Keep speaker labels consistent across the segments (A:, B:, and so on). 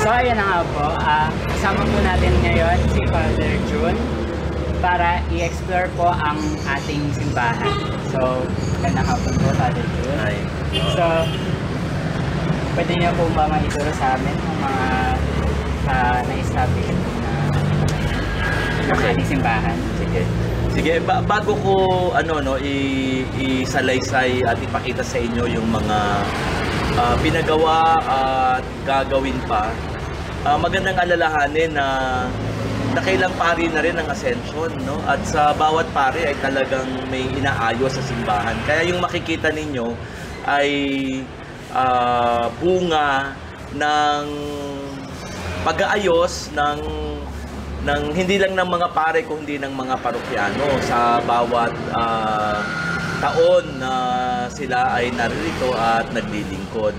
A: So ayan na nga po, kasama po natin ngayon si Father June para i-explore po ang ating simbahan. So, magandang hapon po, Father June.
B: Hi.
A: So, pwede niyo po ba maituro sa amin ang mga na-establish na ng ating simbahan?
B: Sige. Sige, bago ko isalaysay at ipakita sa inyo yung mga pinagawa at gagawin pa, magandang alalahanin na nakailang pari na rin ang Ascension, no? At sa bawat pari ay talagang may inaayos sa simbahan. Kaya yung makikita ninyo ay bunga ng pag-aayos ng hindi lang ng mga pare kundi ng mga parokyano sa bawat taon na sila ay naririto at naglilingkod.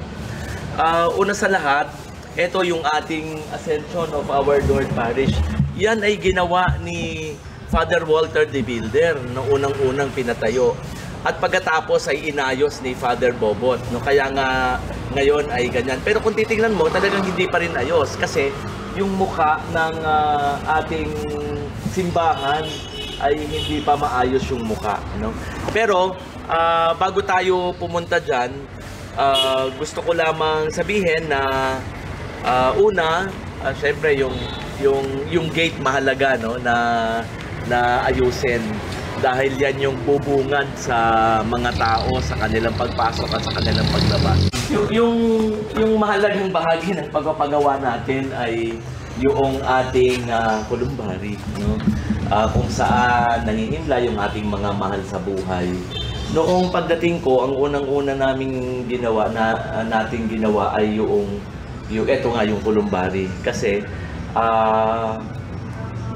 B: Una sa lahat, ito yung ating Ascension of Our Lord Parish. Yan ay ginawa ni Father Walter de Bilder na unang-unang pinatayo. At pagkatapos ay inayos ni Father Bobot. No? Kaya nga ngayon ay ganyan. Pero kung titingnan mo, talagang hindi pa rin ayos. Kasi yung mukha ng ating simbahan ay hindi pa maayos yung mukha. No? Pero bago tayo pumunta dyan, gusto ko lamang sabihin na una, syempre yung gate mahalaga, no, na ayusin dahil yan yung bubungad sa mga tao sa kanilang pagpasok at sa kanilang paglabas. Yung mahalagang bahagi ng pagpapagawa natin ay yung ating columbary, no, kung saan nangihimla yung ating mga mahal sa buhay. Noong pagdating ko, ang unang-una naming ginawa nating ginawa ay yung eto nga yung columbary kasi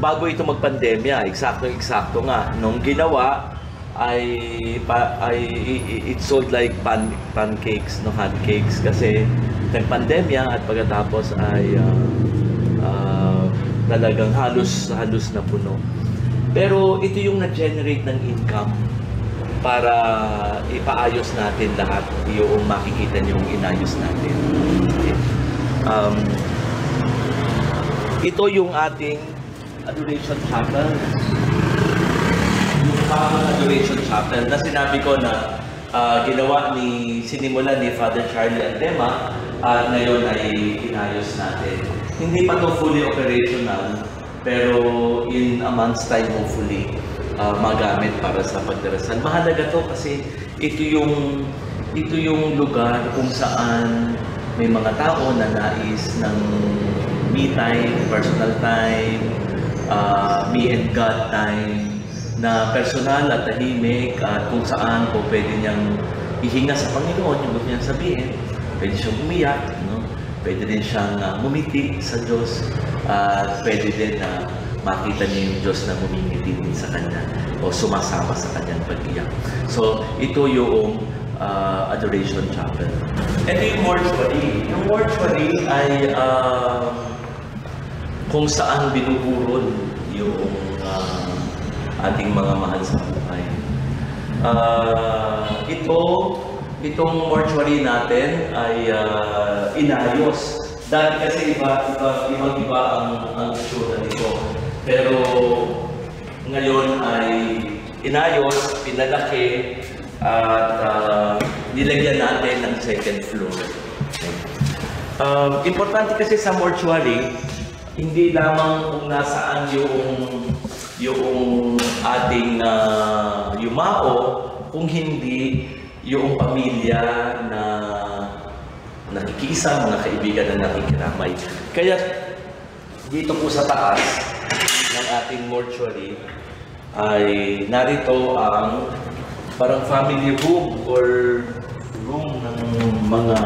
B: bago ito magpandemya, eksakto nga nung ginawa ay it sold like pancakes, no, hotcakes kasi nagpandemya at pagkatapos ay talagang halos na puno. Pero ito yung na-generate ng income para ipaayos natin lahat yung makikita niyong inayos natin. Ito yung ating Adoration Chapel. Yung Adoration Chapel na sinabi ko na sinimulan ni Father Charlie Antema at ngayon ay inayos natin. Hindi pa to fully operational pero in a month's time hopefully magamit para sa pagdarasal. Mahalaga to kasi ito yung lugar kung saan may mga tao na nais ng me time, personal time, me and God time, na personal at tahimik at kung saan po pwede niyang ihinga sa Panginoon yung gusto niyang sabihin. Pwede siyang umiyak, no? Pwede din siyang ngumiti sa Diyos at pwede din na makita niya yung Diyos na ngumingiti din sa Kanya o sumasama sa Kanyang pag-iyak. So, ito yung Adoration Chapel. Ito yung mortuary. Yung mortuary ay kung saan binuburon yung ating mga mahal sa buhay. Itong mortuary natin ay inayos. Dati kasi ibang-iba ang itsura nito. Pero ngayon ay inayos, pinalaki, at nilagyan natin ng second floor. Importante kasi sa mortuary, hindi lamang kung nasaan yung ating yumao, kung hindi yung pamilya na nakikisa, mga kaibigan na nakikiramay. Kaya dito po sa taas ng ating mortuary ay narito ang parang family room or room ng mga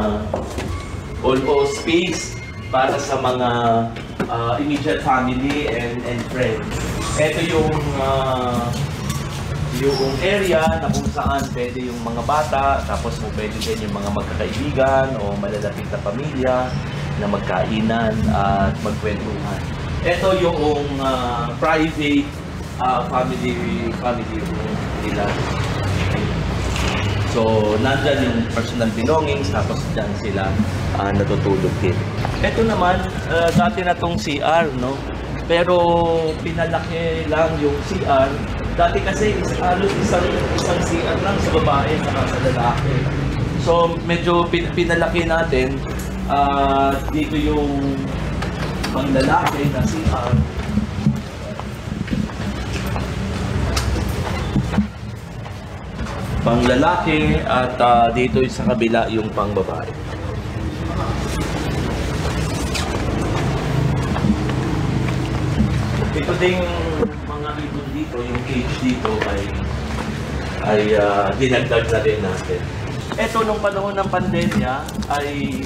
B: o space para sa mga immediate family and friends. Ito yung area na kung saan pwede yung mga bata, tapos mo pwede din yung mga magkakaibigan o malalapit na pamilya na magkainan at magkwentuhan. Ito yung private family room nila. So, nandyan yung personal belongings, tapos dyan sila natutulog din. Ito naman, dati na tong CR, no? Pero pinalaki lang yung CR. Dati kasi halos isang CR lang sa babae at sa lalaki. So medyo pinalaki natin. Dito yung panglalaki na CR. Panglalaki at dito sa kabila yung pangbabae. Ito ding mga ibon dito, yung cage dito ay dinagdag na rin natin. Ito nung panahon ng pandemya ay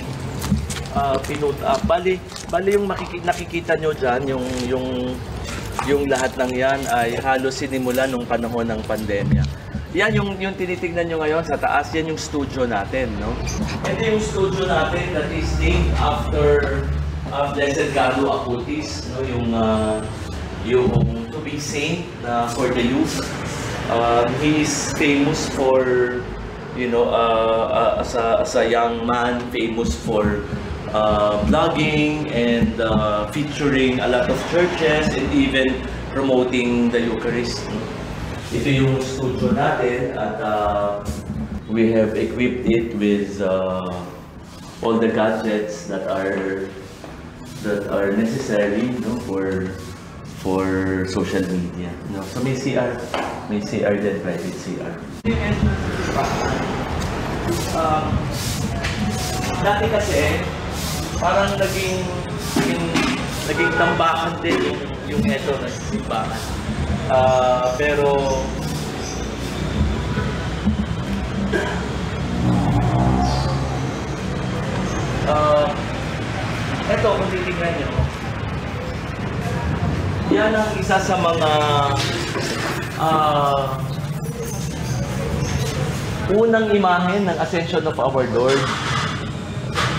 B: bali yung nakikita nyo dyan, yung lahat ng yan ay halos sinimula nung panahon ng pandemya. Yan yung tinitignan nyo ngayon sa taas, yan yung studio natin, no? Ito yung studio natin that is named after Blessed Carlo Acutis, no? Yung to be saint for the youth. He is famous for, you know, as a young man, famous for vlogging and featuring a lot of churches and even promoting the Eucharist. Ito yung studio natin at we have equipped it with all the gadgets that are necessary, no, for social media. No? So may CR din, private CR. Dati kasi parang naging tambakan din yung eto na simbahan. Pero eto kung titignan nyo, yan ang isa sa mga unang imahen ng Ascension of our Lord.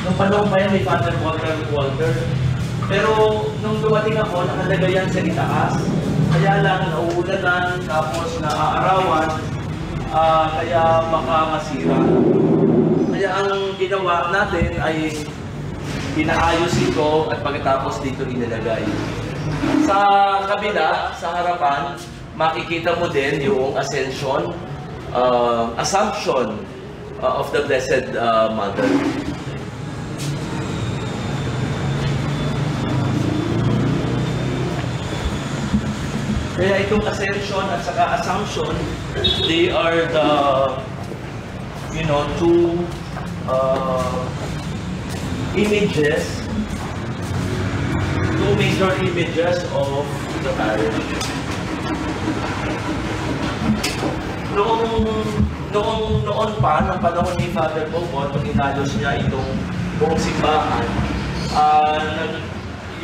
B: Nung panahon pa yan ni Father Walter. Pero nung dumating ako, nakalagay yan sa itaas. Kaya lang nauulanan, tapos naaarawan, kaya baka masira. Kaya ang ginawa natin ay inaayos ito at pagkatapos dito inilagay. Sa kabila, sa harapan, makikita mo din yung Assumption of the Blessed Mother. Kaya itong Ascension at saka Assumption, they are the, you know, two images, two major images of the parish. Noon pa, ng panahon ni Father Bobo, nung inayos niya itong buong simbahan,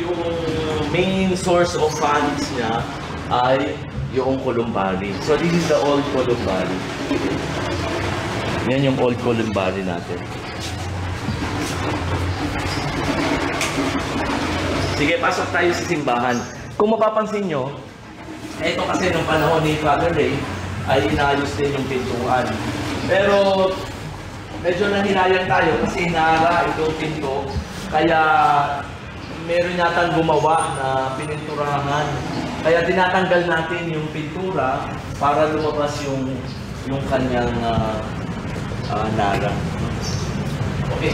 B: yung main source of funds niya ay yung columbari. So this is the old columbari. Yan yung old columbari natin. Sige, pasok tayo sa simbahan. Kung mapapansin nyo, ito kasi nung panahon ni Father Ray ay inayos din yung pintuan. Pero medyo nahinayang tayo kasi hinara itong pinto. Kaya meron yatang gumawa na pininturahan. Kaya tinatanggal natin yung pintura para lumabas yung kanyang nara. Okay.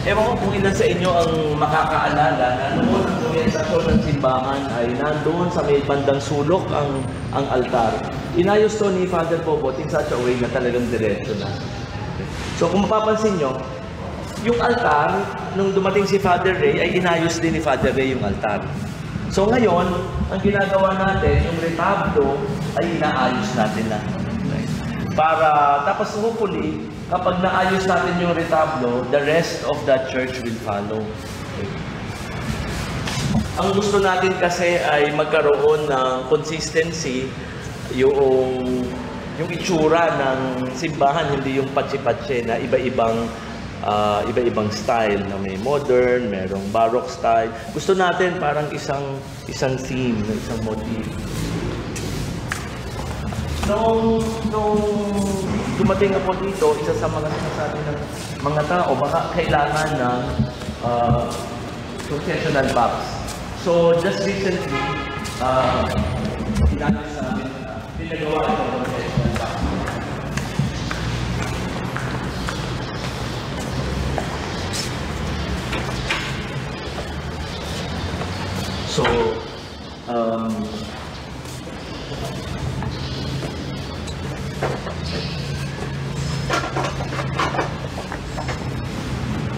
B: Ewan ko kung ilan sa inyo ang makakaalala na noon ang orientasyon ng simbahan ay nandoon sa may bandang sulok ang altar. Inayos to ni Father Pobot in such a way na talagang diretso na. So kung mapapansin nyo, yung altar, nung dumating si Father Ray, ay inayos din ni Father Ray yung altar. So ngayon, ang ginagawa natin, yung retablo, ay inaayos natin na. Para, tapos hopefully, kapag naayos natin yung retablo, the rest of the church will follow. Okay. Ang gusto natin kasi ay magkaroon ng consistency yung itsura ng simbahan, hindi yung patsi-patsi na iba-ibang style na may modern, merong baroque style. Gusto natin parang isang theme, isang motif. Nung dumating ako dito, isa sa mga sinasabi ng mga tao, baka kailangan ng concessional box. So, just recently, inayos namin, pinagawa ito ng concessional box. So,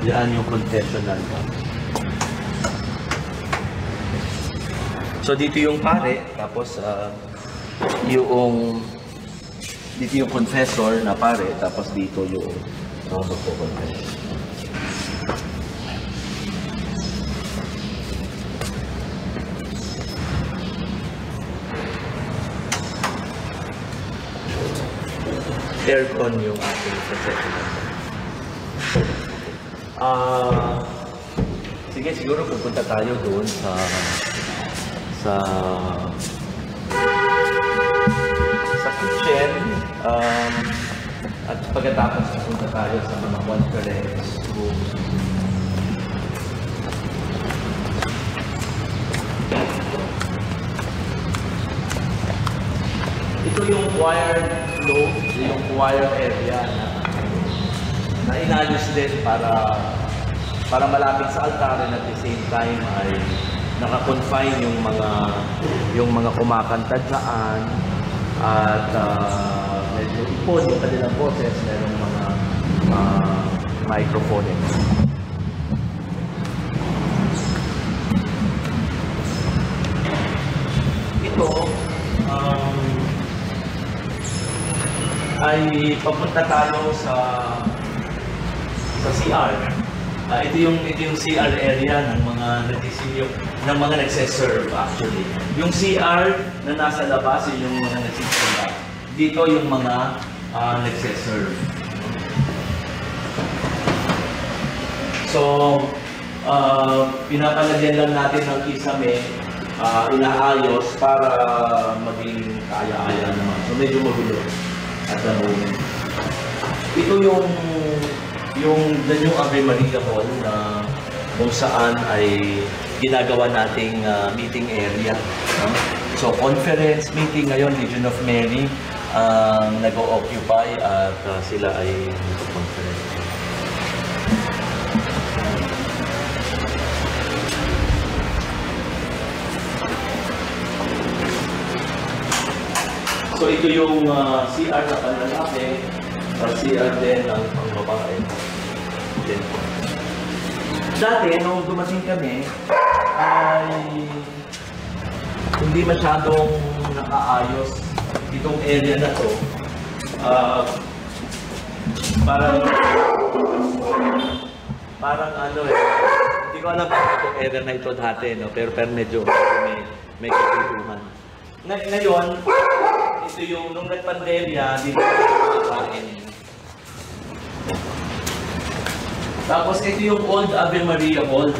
B: yan yung confessional box. So, dito yung pare, tapos dito yung confessor na pare, tapos dito yung magpo-confess. Aircon yung ating professional. Sige, siguro pupunta tayo doon sa kitchen, at pagkatapos pupunta tayo sa mga conference room. Ito yung choir flow, yung choir area na inayos din para malapit sa altar, and at the same time ay naka-confine yung mga kumakanta dyan, at medyo ipon yung kanilang boses, merong mga microphone. Ito ay papunta tayo sa CR. Ito yung CR area ng mga nagse-serve actually. Yung CR na nasa labas yung mga nagsiserve. Dito yung mga nagse-serve. So, pinapalagyan lang natin ng kisame, inaayos para maging kaya-kaya naman. So, medyo magulo at the moment. Ito yung the new Ave Maria Hall na kung saan ay ginagawa nating meeting area. So, conference meeting ngayon, Legion of Mary nag-o-occupy at sila ay nag-conference. So, ito yung CR na panlalaki, CR din ang pangbabae. Dati, nung dumating kami, ay hindi masyadong nakaayos itong area na to. Parang ano hindi ko alam kung itong area na ito dati, no? pero medyo may katutuhan. Ngayon, ito yung nung nag-pandemya, dito kain. Tapos ito yung old Ave Maria Hall.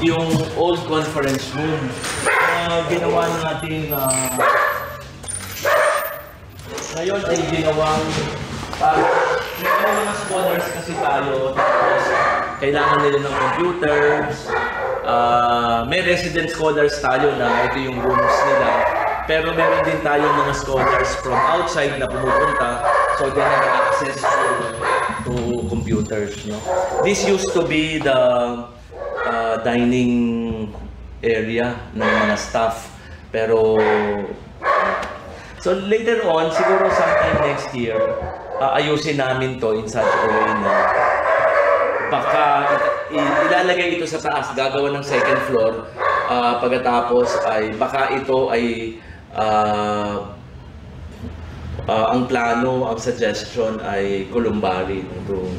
B: Yung old conference room. Ginawa natin ngayon ay ginawang may mga scholars kasi tayo, tapos kailangan nila ng computers. May resident scholars tayo na ito yung rooms nila. Pero meron din tayong mga scholars from outside na pumupunta, so they have access to computers. No? This used to be the dining area ng mga staff. Pero, so later on, siguro sometime next year, ayusin namin to in such a way na baka ilalagay ito sa taas, gagawa ng second floor. Pagkatapos ay baka ito ay ang plano, ang suggestion ay columbari ng room.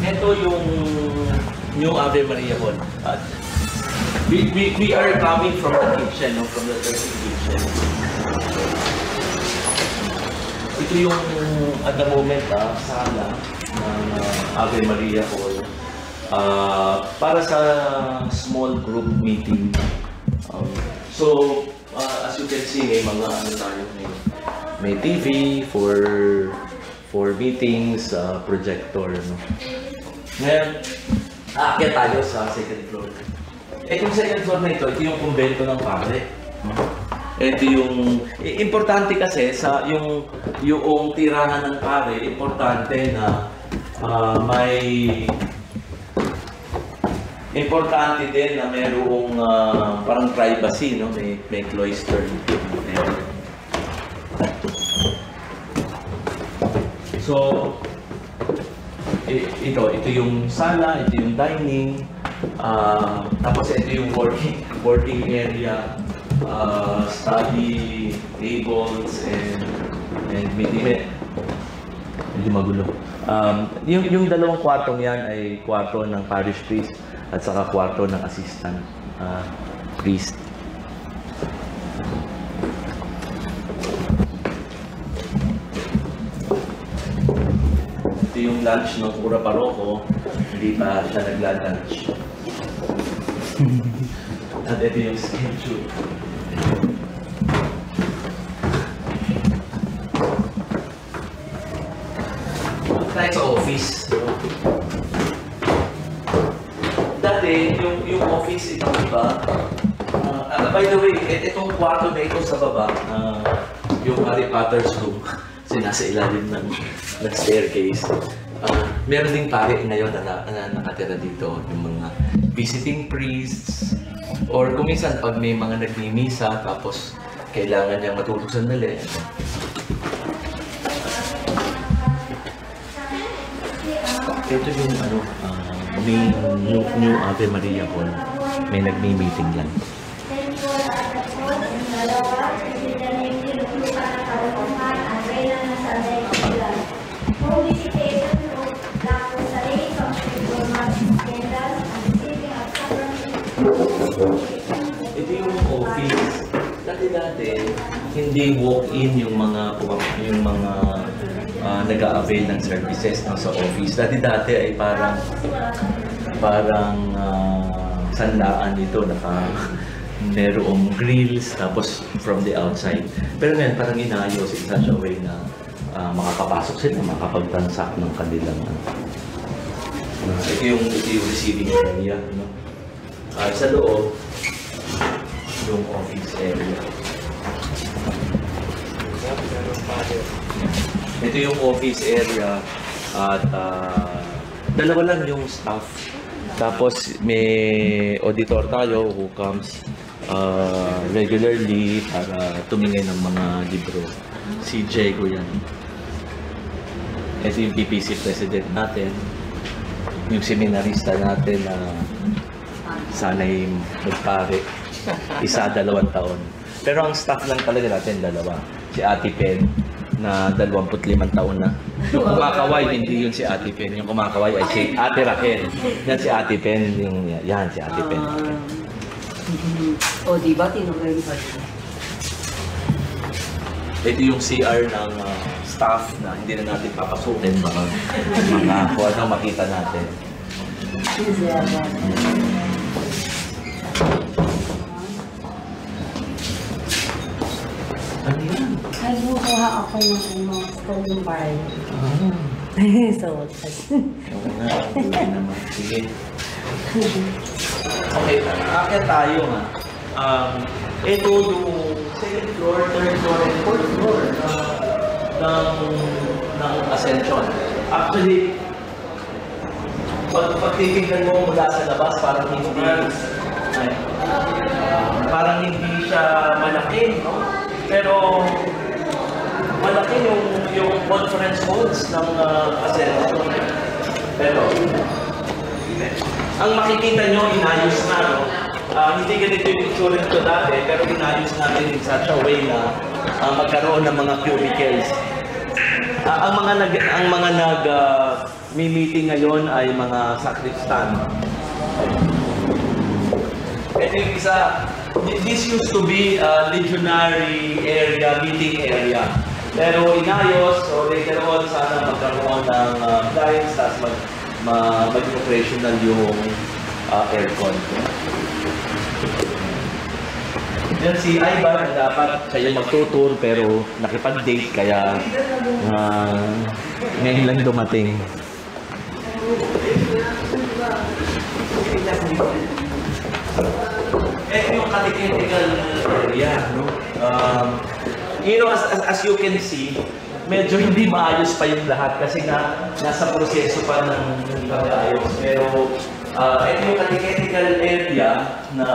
B: Ito yung new Ave Maria Hall. We are coming from the kitchen, no? From the dirty kitchen. Ito yung at the moment sala ng Ave Maria Hall para sa small group meeting. So as you can see, may mga ano tayo, may TV for meetings, projector, no. Ngayon, aakyat tayo sa second floor. Itong second floor na ito yung kumbento ng pare. Ito yung importante kasi sa yung tirahan ng pare, importante na importante din na mayroong parang privacy, no? May cloister. So ito yung sala, ito yung dining, tapos ito yung working area, study tables and medyo magulo. Yung dalawang kwartong yan ay kwarto ng parish priest at saka kwarto ng assistant priest. Ito yung lunch ng Cura Paroko, hindi pa siya nagla-lunch. At ito yung schedule. Tayo sa office. Dati, yung office ito, diba? By the way, itong kwarto na ito sa baba, yung Harry Potter's room, nasa ilalim ng staircase. Meron ding pare ngayon na nakatira dito, yung mga visiting priests, or kung minsan pag may mga nagmimisa, tapos kailangan niyang matulog sandali. Ito yung new Ave Maria Hall. May nagmi-meeting lang. Ito yung office. Dati hindi walk-in yung mga nag-a-avail ng services sa office. Dati ay parang sandaan dito, merong grills, tapos from the outside. Pero ngayon, parang inayos in such a way na makakapasok sila, makakapag-transact ng kanilang ito yung receiving area, no? Sa loob, yung office area. Ito yung office area at dalawa lang yung staff. Tapos may auditor tayo who comes regularly para tumingin ng mga libro. Si Diego yan. Ito yung PPC president natin. Yung seminarista natin na sana'y magpare. 1-2 taon. Pero ang staff lang talaga natin dalawa. Si Ate Pen na 25 taon na. Yung kumakaway, hindi yun si Ate Pen. Yung kumakaway ay si Ate Raquel. Yan si Ate Pen. Yan si Ate Pen.
C: O, diba? Tinugay ba siya?
B: Ito yung CR ng staff na hindi na natin papasukin. Baka kung ano makita natin. Ano yan?
C: Nagbukuha ako ng stone bar. So,
B: Oo nga, buti naman. Sige. Okay, akyat tayo nga. Ito yung second floor, third floor, and fourth floor ng Ascension. Actually, pag titignan mo mula sa labas, parang hindi siya malaki, no? Pero malaki yung conference halls ng Ascension. Pero ang makikita nyo, inayos na, no? Hindi ganito yung itsura nito dati, pero inayos natin in such a way na magkaroon ng mga cubicles. Ang mga nag-meeting ngayon ay mga sacristan. Ito yung isa. This used to be a legionary area, meeting area. Pero inayos, so later on, sana magkaroon ng clients, tapos maging operational yung aircon. Yan si Ivan, dapat kayo magtutur pero nakipag-date kaya ngayon lang dumating. Yung catechetical area, no? As you can see, medyo hindi maayos pa yung lahat kasi nga nasa proseso pa ng pag-ayos. Pero ito yung catechetical area na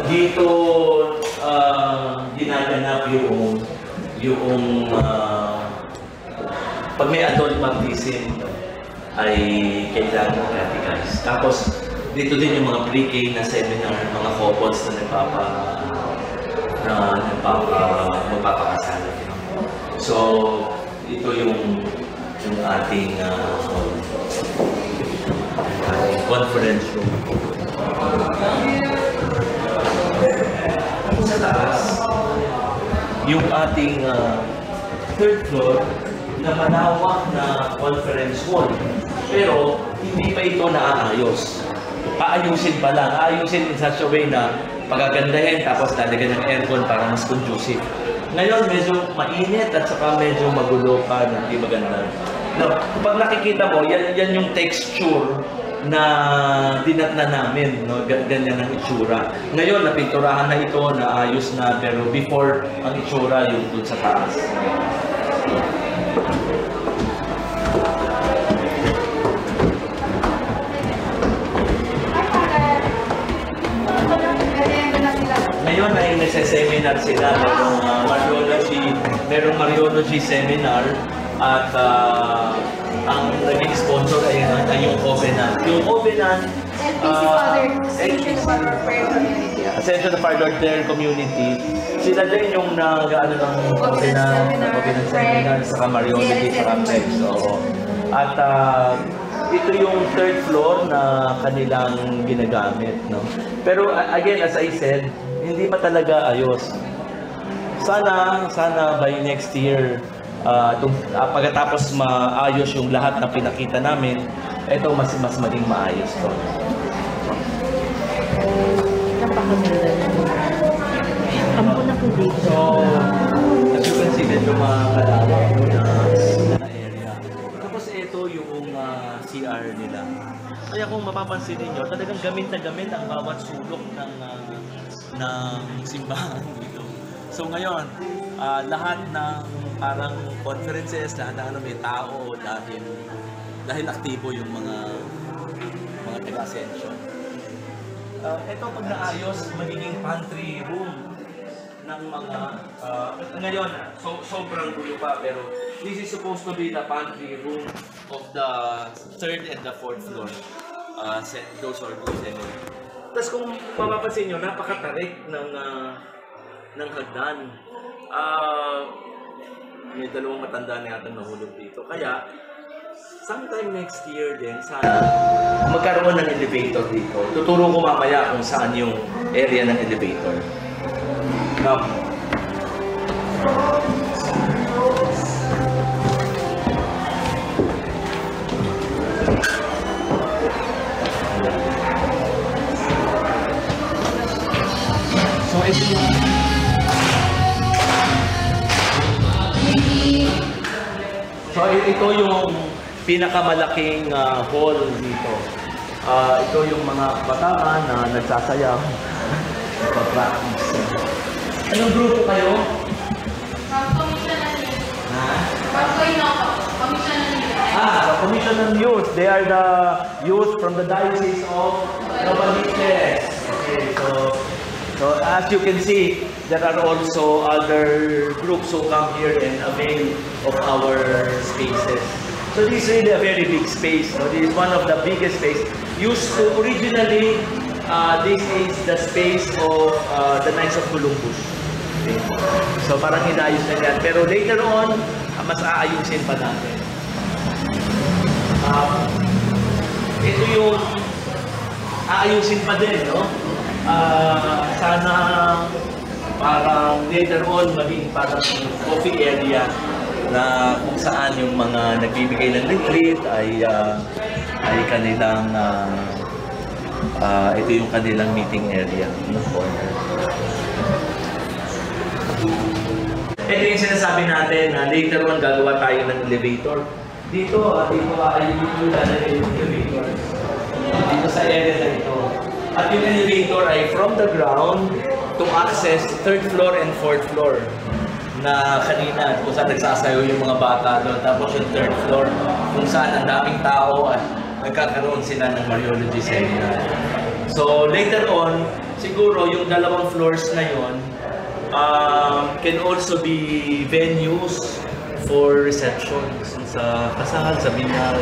B: dito ginaganap yung pag may adult baptism ay kailangan catechize. Tapos dito din yung mga pre-K na seminar, mga couples na magpapakasal. So ito yung ating conference room. Sa taas, yung ating third floor na malawak na conference hall. Pero hindi pa ito naaayos. Paayusin pa lang. Aayusin in such a way na pagagandahin tapos lalagyan ng aircon para mas conducive. Ngayon medyo mainit at saka medyo magulo pa, hindi maganda. Now, pag nakikita mo, yan yung texture na dinatna namin, no? Ganyan ang itsura. Ngayon, napinturahan na ito, naayos na, pero before, ang itsura yung dun sa taas. Ngayon ay nagse-seminar sila, merong Mariology seminar at ang naging sponsor ay yung Covenant. Yung Covenant, Ascension of Our Lord Prayer Community, sila din yung nag-ano ng Covenant seminar sa Mariology sa Capex. At ito yung third floor na kanilang ginagamit, no? Pero again, as I said, hindi pa talaga ayos. Sana by next year, pagkatapos maayos yung lahat na pinakita namin, ito mas maging maayos to.
C: Napakaganda. Ampo na po dito.
B: So, as you can see, medyo makalawak na area. Tapos ito yung CR nila. Kaya kung mapapansin niyo, talagang gamit na gamit ang bawat sulok ng simbahan dito. So ngayon, lahat ng parang conferences, lahat ng may tao dahil aktibo yung mga taga-Ascension. Ito pag naayos, magiging pantry room ng mga ngayon, sobrang gulo pa, pero this is supposed to be the pantry room of the third and the fourth floor. Those are good anyway. Tapos kung mapapansin nyo, napakatarik ng hagdan. May dalawang matanda na yata nahulog dito. Kaya, sometime next year din, sana magkaroon ng elevator dito. Tuturo ko mamaya kung saan yung area ng elevator. Now, ito yung pinakamalaking hall dito. Ito yung mga bataan na nagsasayaw. Anong grupo kayo? Commission on Youth. They are the youth from the Diocese of Novaliches. Okay, so as you can see, there are also other groups who come here and avail of our spaces. So this is really a very big space. So this is one of the biggest space. Used to originally, this is the space of the Knights of Columbus. Okay. So parang hinayos na yan. Pero later on, mas aayusin pa natin. Ito yung aayusin pa din, no? Sana parang later on maging parang coffee area na kung saan yung mga nagbibigay ng retreat ay kanilang ito yung kanilang meeting area ng corner. Ito yung sinasabi natin na later on gagawa tayo ng elevator. Dito ay yung elevator. Dito sa area na ito. At yung elevator ay from the ground to access 3rd floor and 4th floor. Na kanina kung saan nagsasayaw yung mga bata doon. Tapos yung 3rd floor kung saan ang daming tao at nagkakaroon sila ng Mariology seminar. So later on, siguro yung 2 floors na yon can also be venues for receptions sa kasal, sa binag.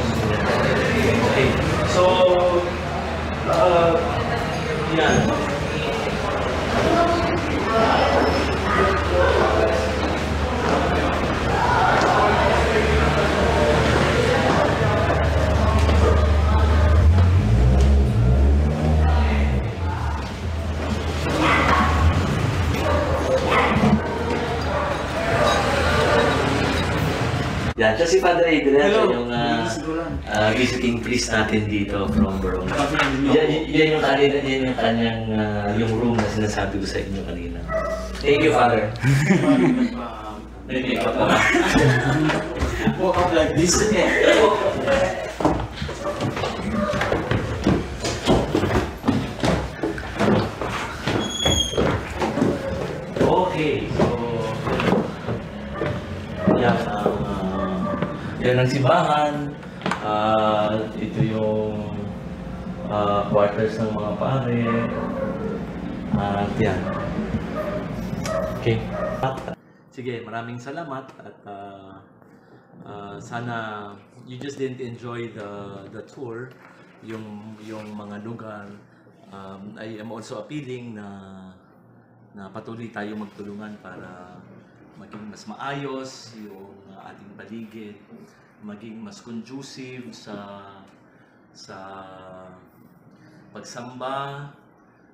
B: Okay. So, yan. Yan, siya si Padre Adrian, yung visiting priest natin dito from Rome. Yan yung kanyang yung room na sinasabi ko sa inyo kanina. Thank you, Father. Maybe ikaw pa.
D: Walk up like this.
B: Okay, so yan ang simbahan. Ito yung quarters ng mga pare. At yan. Okay. Sige, maraming salamat at sana you just didn't enjoy the tour, yung mga lugar. I am also appealing na patuloy tayo magtulungan para maging mas maayos yung ating paligid, maging mas conducive sa pagsamba,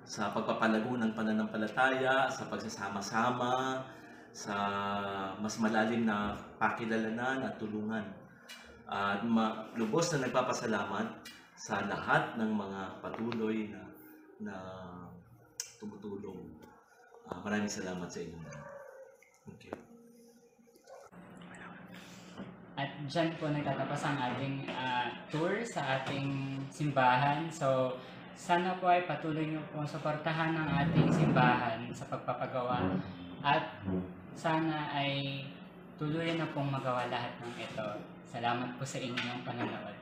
B: sa pagpapalago ng pananampalataya, sa pagsasama-sama, sa mas malalim na pakilalanan at tulungan. At lubos na nagpapasalamat sa lahat ng mga patuloy na tumutulong. Maraming salamat sa inyo. Thank you.
A: At dyan po nagtatapos ang ating tour sa ating simbahan. So, sana po ay patuloy niyo po suportahan ang ating simbahan sa pagpapagawa. At sana ay tuloy na pong magawa lahat ng ito. Salamat po sa inyong panonood.